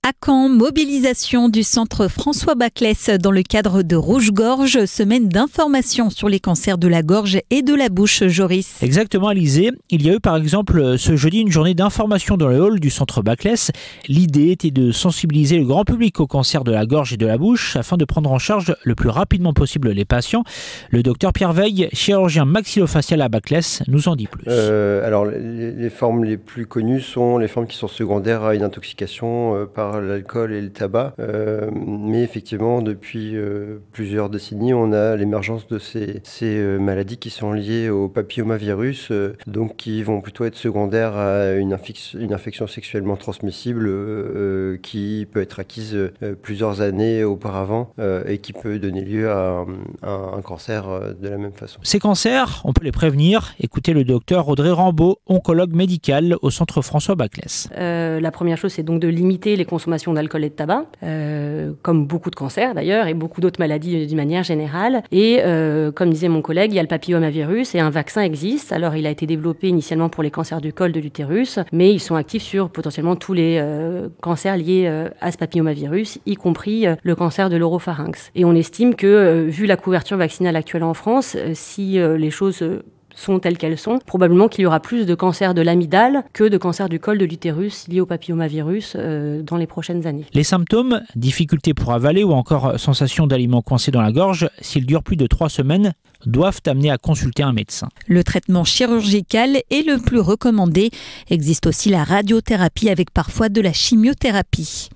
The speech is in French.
À Caen, mobilisation du centre François Baclès dans le cadre de Rouge-Gorge, semaine d'information sur les cancers de la gorge et de la bouche, Joris. Exactement, Alizé. Il y a eu par exemple ce jeudi une journée d'information dans le hall du centre Baclès. L'idée était de sensibiliser le grand public au cancer de la gorge et de la bouche afin de prendre en charge le plus rapidement possible les patients. Le docteur Pierre Veille, chirurgien maxillofacial à Baclès, nous en dit plus. Alors les formes les plus connues sont les formes qui sont secondaires à une intoxication par l'alcool et le tabac. Mais effectivement, depuis plusieurs décennies, on a l'émergence de ces maladies qui sont liées au papillomavirus, donc qui vont plutôt être secondaires à une infection sexuellement transmissible qui peut être acquise plusieurs années auparavant et qui peut donner lieu à un cancer de la même façon. Ces cancers, on peut les prévenir. Écoutez le docteur Audrey Rambaud, oncologue médical au centre François Baclès. La première chose, c'est donc de limiter les consommations d'alcool et de tabac, comme beaucoup de cancers d'ailleurs, et beaucoup d'autres maladies d'une manière générale. Et comme disait mon collègue, il y a le papillomavirus et un vaccin existe. Alors il a été développé initialement pour les cancers du col de l'utérus, mais ils sont actifs sur potentiellement tous les cancers liés à ce papillomavirus, y compris le cancer de l'oropharynx. Et on estime que, vu la couverture vaccinale actuelle en France, si les choses sont telles qu'elles sont, probablement qu'il y aura plus de cancers de l'amygdale que de cancers du col de l'utérus liés au papillomavirus dans les prochaines années. Les symptômes, difficultés pour avaler ou encore sensation d'aliments coincés dans la gorge, s'ils durent plus de 3 semaines, doivent amener à consulter un médecin. Le traitement chirurgical est le plus recommandé. Existe aussi la radiothérapie avec parfois de la chimiothérapie.